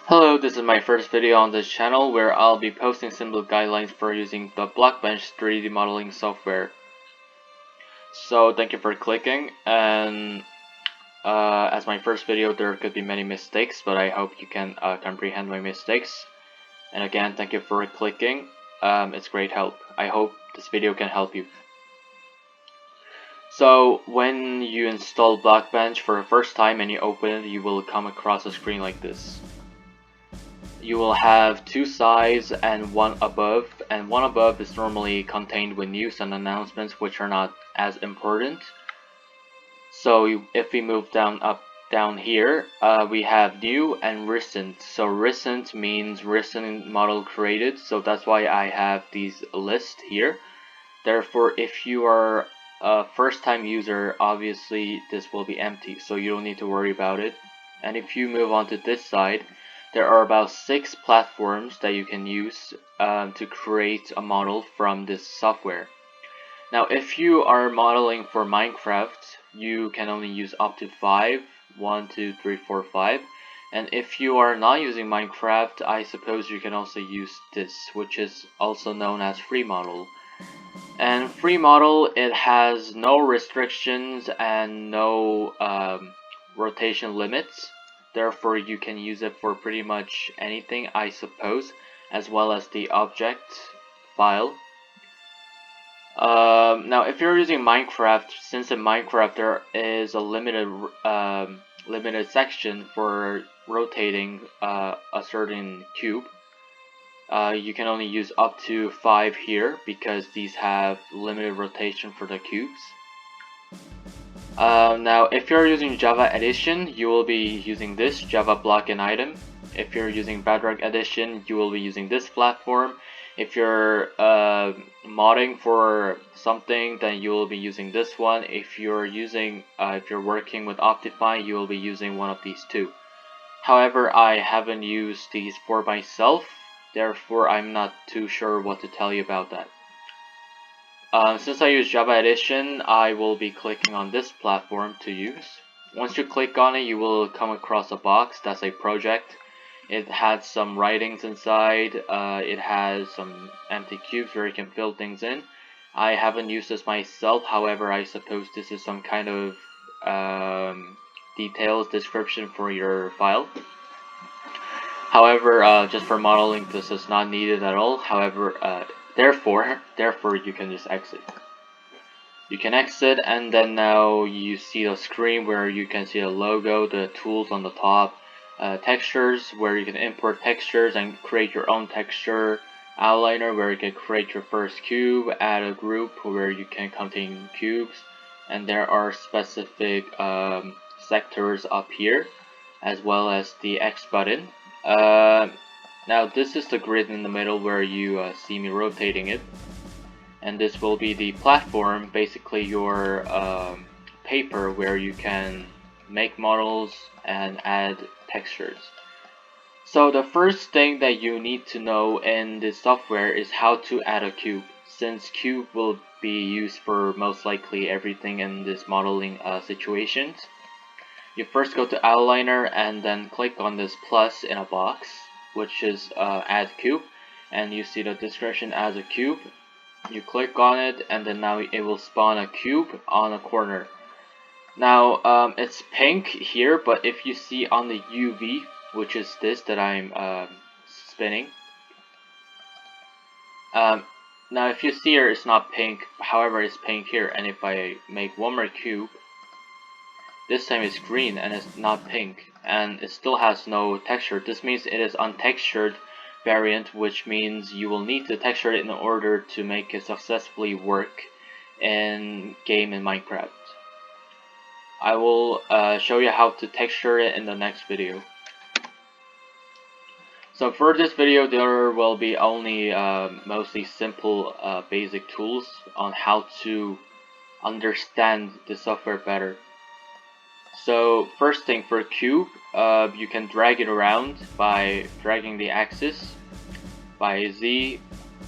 Hello, this is my first video on this channel where I'll be posting simple guidelines for using the Blockbench 3D modeling software. So thank you for clicking, and as my first video there could be many mistakes, but I hope you can comprehend my mistakes. And again, thank you for clicking, it's great help. I hope this video can help you. So when you install Blockbench for the first time and you open it, you will come across a screen like this. You will have two sides and one above is normally contained with news and announcements which are not as important. So if we move down here, we have new and recent. So recent means recent model created, so that's why I have these lists here. Therefore, if you are a first-time user, obviously this will be empty, so you don't need to worry about it. And if you move on to this side, there are about 6 platforms that you can use to create a model from this software. Now, if you are modeling for Minecraft, you can only use up to 5. 1, 2, 3, 4, 5. And if you are not using Minecraft, I suppose you can also use this, which is also known as free model. And free model, it has no restrictions and no rotation limits. Therefore, you can use it for pretty much anything, I suppose, as well as the object file. Now, if you're using Minecraft, since in Minecraft there is a limited section for rotating a certain cube, you can only use up to 5 here because these have limited rotation for the cubes. Now, if you're using Java Edition, you will be using this Java block and item. If you're using Bedrock Edition, you will be using this platform. If you're modding for something, then you will be using this one. If you're working with Optifine, you will be using one of these two. However, I haven't used these for myself, therefore I'm not too sure what to tell you about that. Since I use Java Edition, I will be clicking on this platform to use. Once you click on it, you will come across a box that's a project. It has some writings inside, it has some empty cubes where you can fill things in. I haven't used this myself, however I suppose this is some kind of details description for your file. However, just for modeling, this is not needed at all. However, therefore you can just exit. You can exit, and then now you see a screen where you can see the logo, the tools on the top, textures where you can import textures and create your own texture, outliner where you can create your first cube, add a group where you can contain cubes, and there are specific sectors up here, as well as the X button. Now this is the grid in the middle where you see me rotating it, and this will be the platform, basically your paper where you can make models and add textures. So the first thing that you need to know in this software is how to add a cube, since cube will be used for most likely everything in this modeling situations. You first go to outliner and then click on this plus in a box, which is add cube, and you see the description as a cube. You click on it, and then now it will spawn a cube on a corner. Now it's pink here, but if you see on the UV, which is this that I'm spinning, now if you see here, it's not pink, however it's pink here, and if I make one more cube, this time it's green and it's not pink, and it still has no texture. This means it is untextured variant, which means you will need to texture it in order to make it successfully work in game in Minecraft. I will show you how to texture it in the next video. So for this video, there will be only mostly simple basic tools on how to understand the software better. So first thing, for cube, you can drag it around by dragging the axis by Z,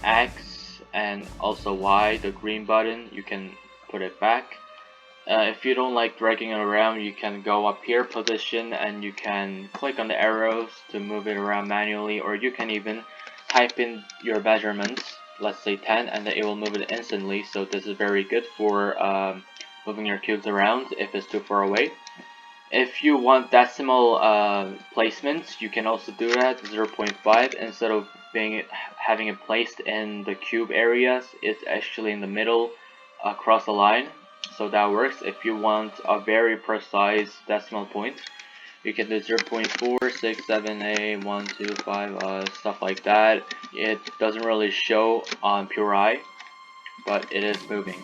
X, and also Y, the green button. You can put it back. If you don't like dragging it around, you can go up here, position, and you can click on the arrows to move it around manually, or you can even type in your measurements, let's say 10, and then it will move it instantly. So this is very good for moving your cubes around if it's too far away. If you want decimal placements, you can also do that. 0.5, instead of having it placed in the cube areas, it's actually in the middle across the line. So that works. If you want a very precise decimal point, you can do 0.4, 6, 7, 8, 1, 2, 5, stuff like that. It doesn't really show on pure eye, but it is moving.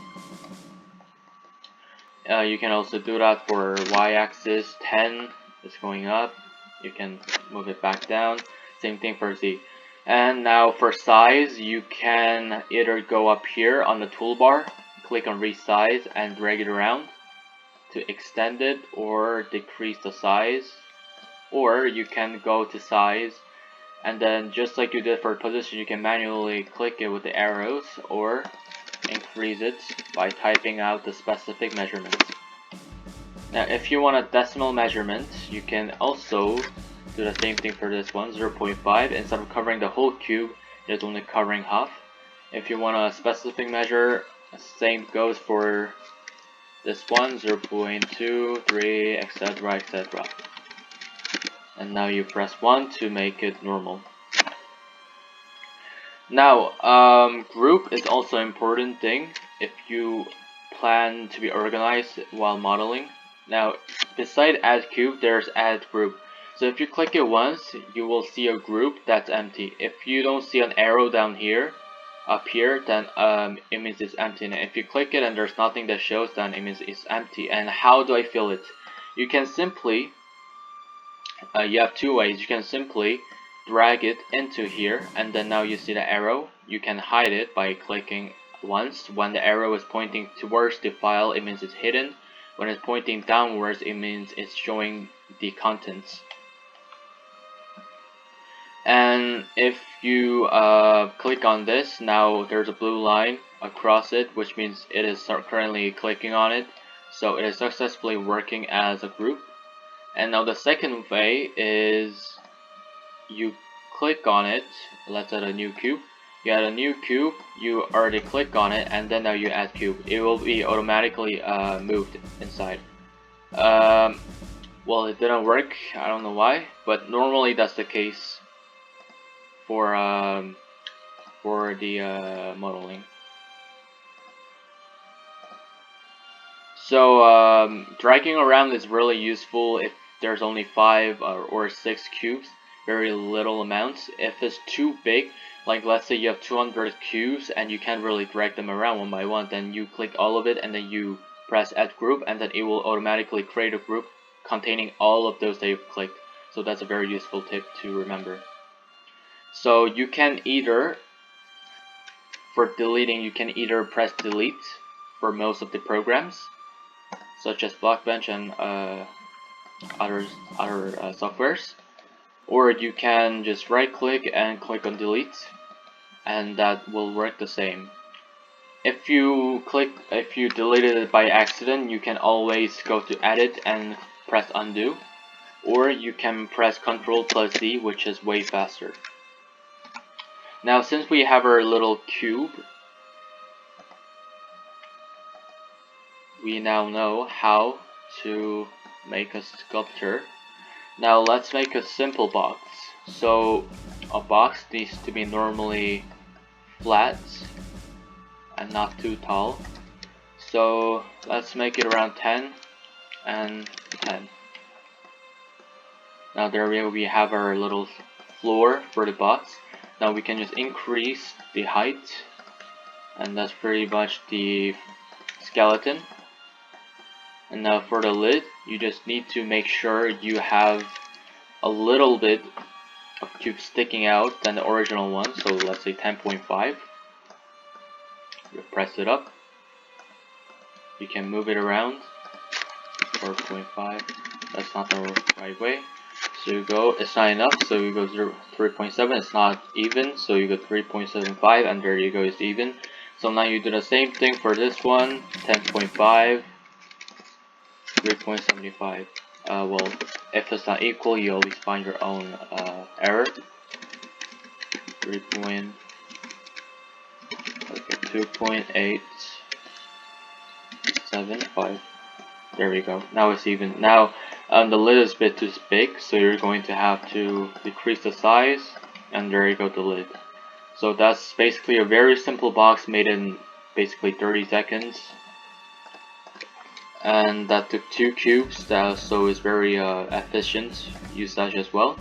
You can also do that for y-axis. 10 is going up. You can move it back down. Same thing for z. And now for size, you can either go up here on the toolbar, click on resize and drag it around to extend it or decrease the size, or you can go to size and then just like you did for position, you can manually click it with the arrows or increase it by typing out the specific measurements. Now if you want a decimal measurement, you can also do the same thing for this one, 0.5. Instead of covering the whole cube, it's only covering half. If you want a specific measure, same goes for this one, 0.2, 3, etc, etc. And now you press 1 to make it normal. Now, group is also an important thing if you plan to be organized while modeling. Now, beside add cube, there's add group. So if you click it once, you will see a group that's empty. If you don't see an arrow down here, up here, then it means it's empty. And if you click it and there's nothing that shows, then it means it's empty. And how do I fill it? You can simply, you have two ways. You can simply drag it into here, and then now you see the arrow. You can hide it by clicking once. When the arrow is pointing towards the file, it means it's hidden. When it's pointing downwards, it means it's showing the contents. And if you click on this, now there's a blue line across it, which means it is currently clicking on it. So it is successfully working as a group. And now the second way is you click on it. Let's add a new cube. You add a new cube, you already click on it, and then now you add cube. It will be automatically moved inside. Well, it didn't work. I don't know why, but normally that's the case for the modeling. So dragging around is really useful if there's only 5 or 6 cubes, very little amounts. If it's too big, like let's say you have 200 cubes and you can't really drag them around one by one, then you click all of it and then you press add group, and then it will automatically create a group containing all of those that you've clicked. So that's a very useful tip to remember. So you can either, for deleting, you can either press delete for most of the programs, such as Blockbench and other softwares, or you can just right click and click on delete, and that will work the same. If you deleted it by accident, you can always go to edit and press undo, or you can press Ctrl+Z, which is way faster. Now since we have our little cube, we now know how to make a sculpture. Now let's make a simple box. So a box needs to be normally flat and not too tall. So let's make it around 10 and 10. Now there we have our little floor for the box. Now we can just increase the height, and that's pretty much the skeleton. And now for the lid, you just need to make sure you have a little bit of cube sticking out than the original one. So let's say 10.5. You press it up. You can move it around. 4.5. That's not the right way. So you go, it's not enough, so you go 3.7, it's not even, so you go 3.75, and there you go, it's even. So now you do the same thing for this one, 10.5, 3.75. Well, if it's not equal, you always find your own error. 2.875. There we go. Now it's even. Now the lid is a bit too big, so you're going to have to decrease the size, and there you go, the lid. So that's basically a very simple box made in basically 30 seconds. And that took 2 cubes, so it's very efficient usage as well.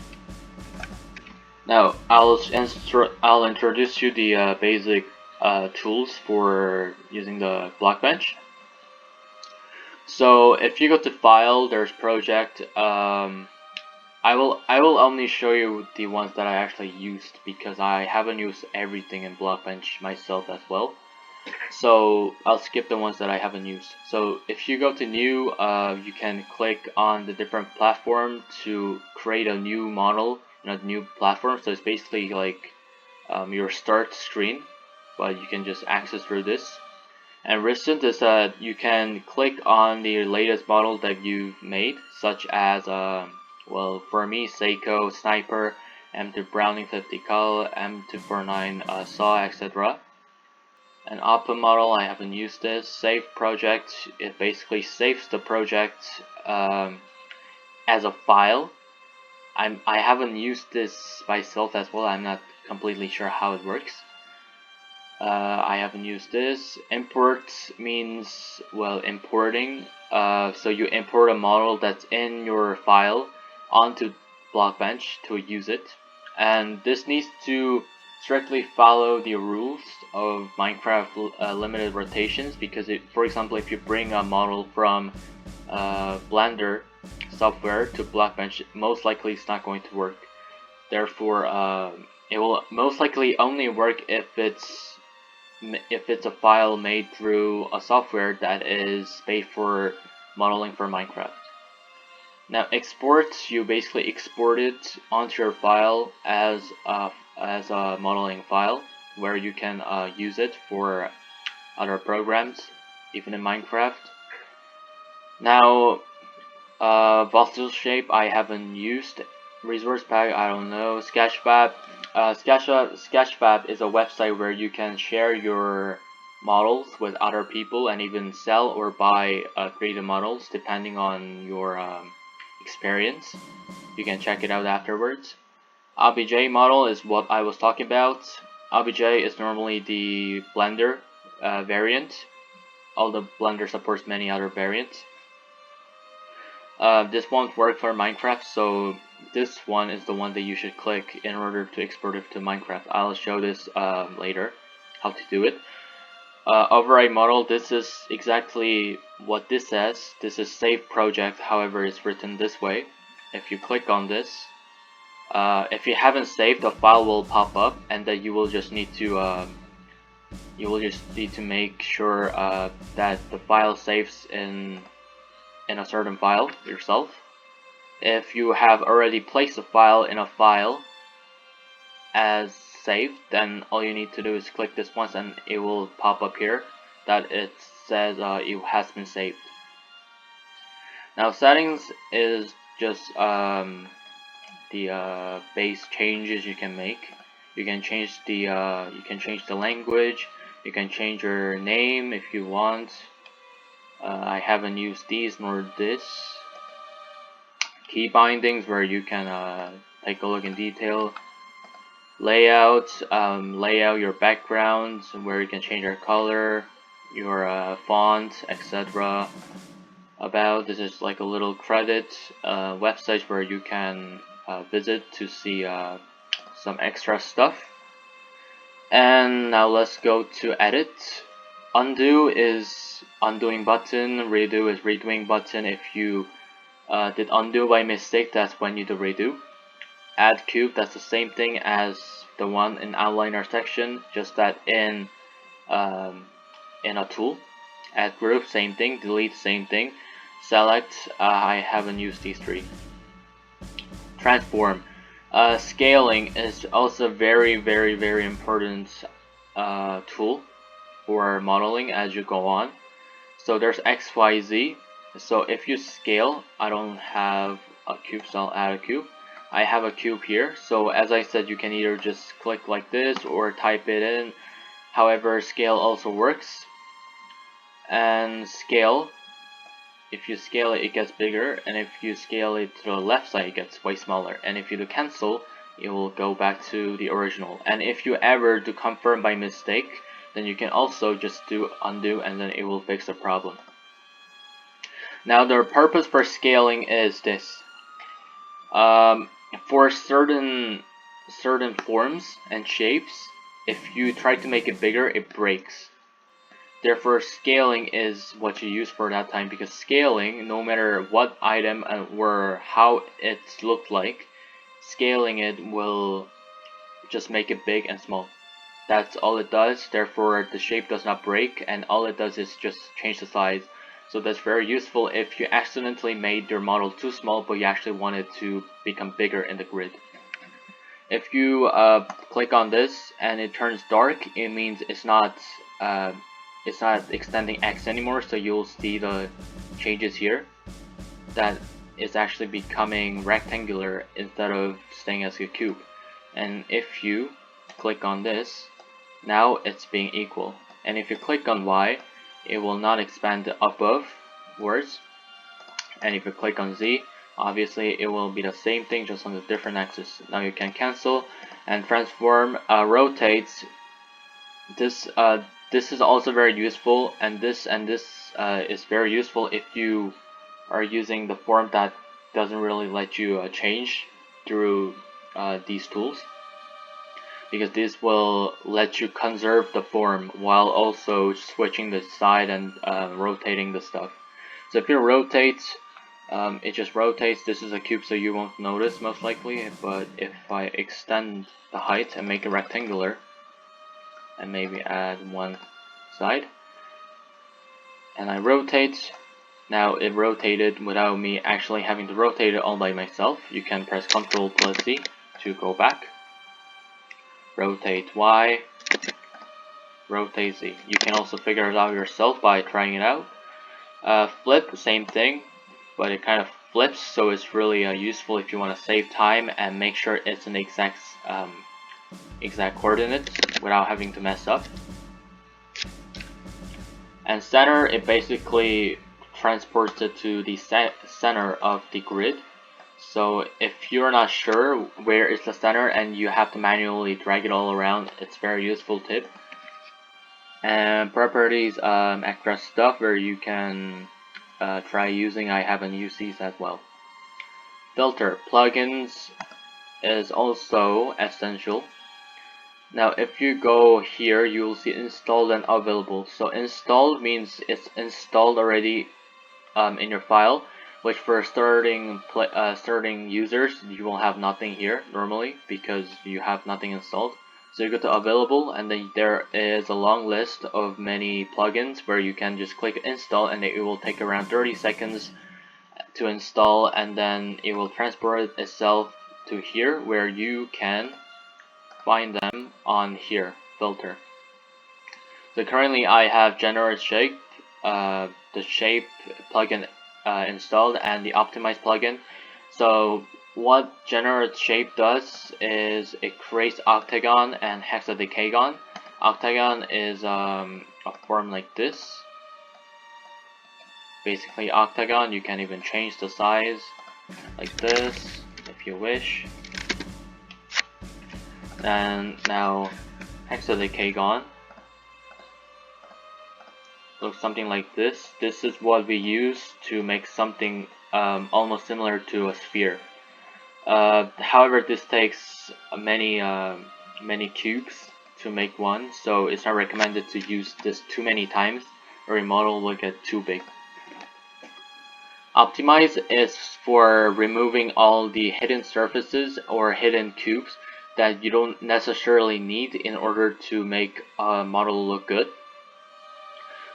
Now I'll introduce you the basic tools for using the Blockbench. So if you go to File, there's Project. I will only show you the ones that I actually used because I haven't used everything in Blockbench myself as well. So I'll skip the ones that I haven't used. So if you go to New, you can click on the different platform to create a new model in a new platform. So it's basically like your start screen, but you can just access through this. And recent is that you can click on the latest model that you've made, such as well, for me, Seiko Sniper, M2 Browning 50 Cal, M249 SAW, etc. An Opera model, I haven't used this. Save project, it basically saves the project as a file. I haven't used this myself as well. I'm not completely sure how it works. I haven't used this. Import means, well, importing. So you import a model that's in your file onto Blockbench to use it. And this needs to strictly follow the rules of Minecraft limited rotations, because for example, if you bring a model from Blender software to Blockbench, most likely it's not going to work. Therefore, it will most likely only work if it's a file made through a software that is made for modeling for Minecraft. Now export, you basically export it onto your file as a modeling file where you can use it for other programs, even in Minecraft. Now Fossil Shape I haven't used. Resource Pack, I don't know. Sketchfab. Sketchfab is a website where you can share your models with other people and even sell or buy creative models depending on your experience. You can check it out afterwards. OBJ model is what I was talking about. OBJ is normally the Blender variant, although Blender supports many other variants. This won't work for Minecraft, so this one is the one that you should click in order to export it to Minecraft. I'll show this later, how to do it. Override model, this is exactly what this says. This is save project, however it's written this way. If you click on this, if you haven't saved, a file will pop up, and then you will just need to make sure that the file saves in a certain file yourself. If you have already placed a file in a file as saved, then all you need to do is click this once and it will pop up here that it says it has been saved. Now settings is just the base changes you can make. You can change the language, you can change your name if you want. I haven't used these nor this. Key bindings where you can take a look in detail. Layout, layout your background where you can change your color, your font, etc. About, this is like a little credit website where you can visit to see some extra stuff. And now let's go to edit. Undo is undoing button, redo is redoing button. If you did undo by mistake, that's when you do redo. Add cube, that's the same thing as the one in outliner section, just that in a tool. Add group, same thing. Delete, same thing. Select, I haven't used these three. Transform. Scaling is also very important tool for modeling as you go on. So there's XYZ. So if you scale, I don't have a cube, so I'll add a cube. I have a cube here, so as I said, you can either just click like this or type it in. However, scale also works. And scale, if you scale it, it gets bigger, and if you scale it to the left side, it gets way smaller. And if you do cancel, it will go back to the original. And if you ever do confirm by mistake, then you can also just do undo, and then it will fix the problem. Now the purpose for scaling is this. For certain forms and shapes, if you try to make it bigger, it breaks. Therefore, scaling is what you use for that time, because scaling, no matter what item or how it's looked like, scaling it will just make it big and small. That's all it does. Therefore, the shape does not break, and all it does is just change the size. So that's very useful if you accidentally made your model too small, but you actually want it to become bigger in the grid. If you click on this and it turns dark, it means it's not extending X anymore. So you'll see the changes here. That is actually becoming rectangular instead of staying as a cube. And if you click on this, now it's being equal. And if you click on Y, it will not expand above words. And if you click on Z, obviously it will be the same thing, just on a different axis. Now you can cancel and transform, rotates. This is also very useful, and this is very useful if you are using the form that doesn't really let you change through these tools, because this will let you conserve the form while also switching the side and rotating the stuff. So if you rotate, it just rotates. This is a cube, so you won't notice most likely, but if I extend the height and make it rectangular, and maybe add one side, and I rotate, now it rotated without me actually having to rotate it all by myself. You can press Ctrl plus Z to go back. Rotate Y, rotate Z. You can also figure it out yourself by trying it out. Flip, same thing, but it kind of flips, so it's really useful if you want to save time and make sure it's an exact coordinates without having to mess up. And center, it basically transports it to the center of the grid. So if you're not sure where is the center and you have to manually drag it all around, it's a very useful tip. And properties, extra stuff where you can try using. I haven't used these as well. Filter plugins is also essential. Now if you go here, you will see installed and available. So installed means it's installed already in your file, which for starting users, you will have nothing here normally because you have nothing installed. So you go to available, and then there is a long list of many plugins where you can just click install, and it will take around 30 seconds to install, and then it will transport itself to here where you can find them on here, filter. So currently I have generate shape, the shape plugin installed, and the optimize plugin. So what generate shape does is it creates octagon and hexadecagon. Octagon is a form like this. Basically octagon, you can even change the size like this if you wish. And now hexadecagon looks something like this. This is what we use to make something almost similar to a sphere. However, this takes many cubes to make one, so it's not recommended to use this too many times, or your model will get too big. Optimize is for removing all the hidden surfaces or hidden cubes that you don't necessarily need in order to make a model look good.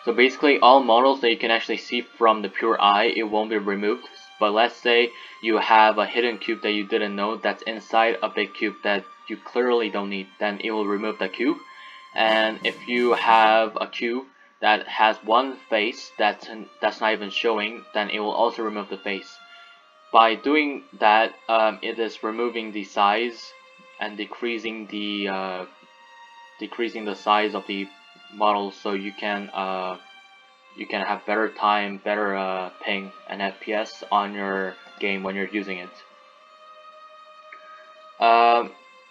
So basically all models that you can actually see from the pure eye, it won't be removed. But let's say you have a hidden cube that you didn't know that's inside a big cube that you clearly don't need, then it will remove the cube. And if you have a cube that has one face that's not even showing, then it will also remove the face. By doing that, it is removing the size and decreasing the size of the model, so you can have better time, better ping and FPS on your game when you're using it.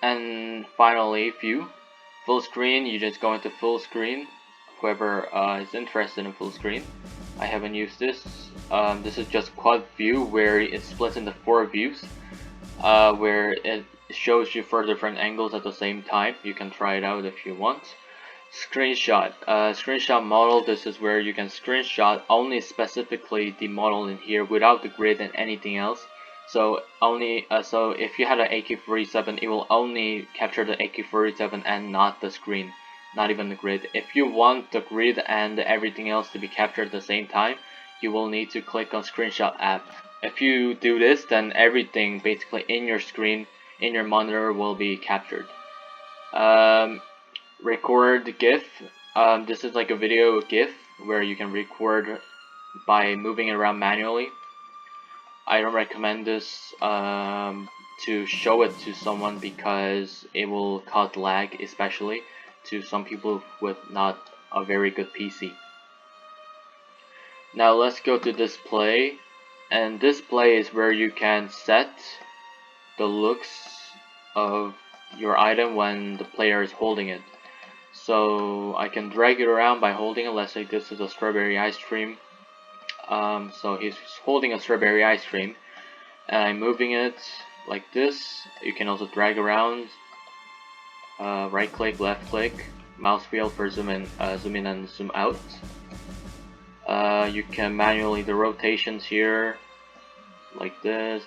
And finally, view. Full screen, you just go into full screen. Whoever is interested in full screen. I haven't used this. This is just quad view, where it splits into 4 views, where it shows you 4 different angles at the same time. You can try it out if you want. Screenshot. Screenshot model, this is where you can screenshot only specifically the model in here without the grid and anything else. So only so if you had an AK-47, it will only capture the AK-47 and not the screen, not even the grid. If you want the grid and everything else to be captured at the same time, you will need to click on Screenshot app. If you do this, then everything basically in your screen, in your monitor, will be captured. Record GIF. This is like a video GIF where you can record by moving it around manually. I don't recommend this to show it to someone because it will cause lag, especially to some people with not a very good PC. Now let's go to display, and display is where you can set the looks of your item when the player is holding it. So I can drag it around by holding it. Let's say this is a strawberry ice cream. So he's holding a strawberry ice cream, and I'm moving it like this. You can also drag around, right click, left click, mouse wheel for zoom in and zoom out. You can manually the rotations here, like this.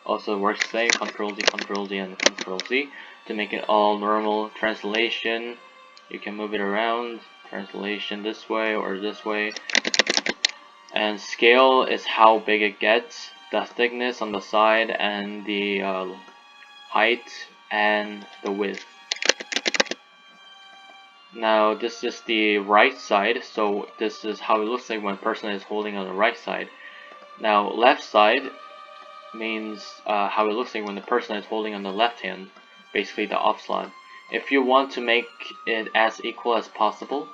Also works the same, Control Z, and Control Z to make it all normal. Translation, you can move it around, translation this way or this way. And scale is how big it gets, the thickness on the side, and the height and the width. Now this is the right side, so this is how it looks like when a person is holding on the right side. Now left side means how it looks like when the person is holding on the left hand, basically the off slot. If you want to make it as equal as possible,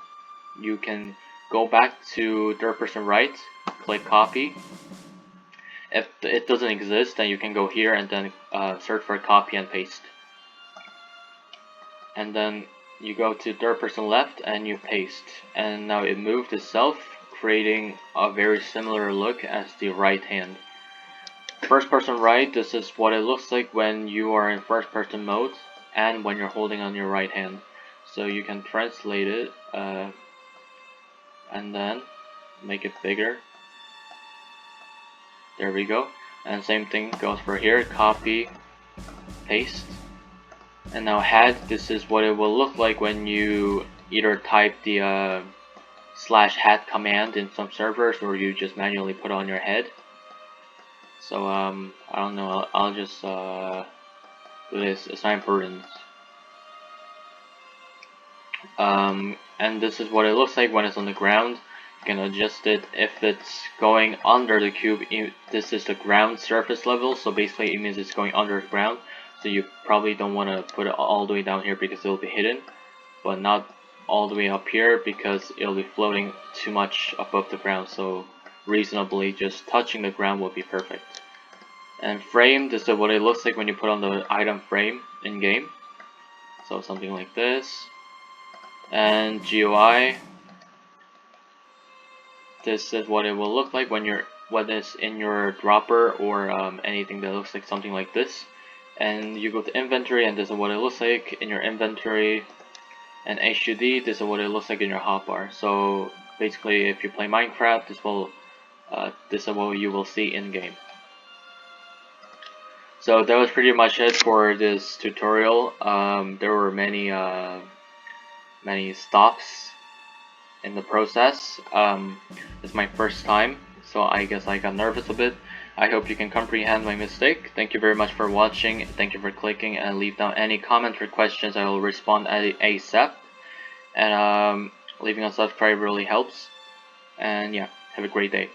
you can go back to third person right, click copy. If it doesn't exist, then you can go here and then search for copy and paste. And then you go to third person left and you paste. And now it moved itself, creating a very similar look as the right hand. First person right, this is what it looks like when you are in first person mode and when you're holding on your right hand. So you can translate it and then make it bigger. There we go. And same thing goes for here, copy, paste. And now head, this is what it will look like when you either type the /head command in some servers or you just manually put on your head. So I don't know, I'll just do this, it's not important. And this is what it looks like when it's on the ground. You can adjust it. If it's going under the cube, this is the ground surface level, so basically it means it's going under the ground. So you probably don't want to put it all the way down here because it'll be hidden, but not all the way up here because it'll be floating too much above the ground. So reasonably just touching the ground will be perfect. And frame, this is what it looks like when you put on the item frame in game. So something like this. And GUI, this is what it will look like when it's in your dropper or anything that looks like something like this. And you go to inventory, and this is what it looks like in your inventory. And HUD, this is what it looks like in your hotbar. So basically, if you play Minecraft, this is what you will see in game. So that was pretty much it for this tutorial. There were many stops in the process. It's my first time, so I guess I got nervous a bit. I hope you can comprehend my mistake. Thank you very much for watching. Thank you for clicking, and leave down any comments or questions. I will respond ASAP. And Leaving a subscribe really helps. And yeah, have a great day.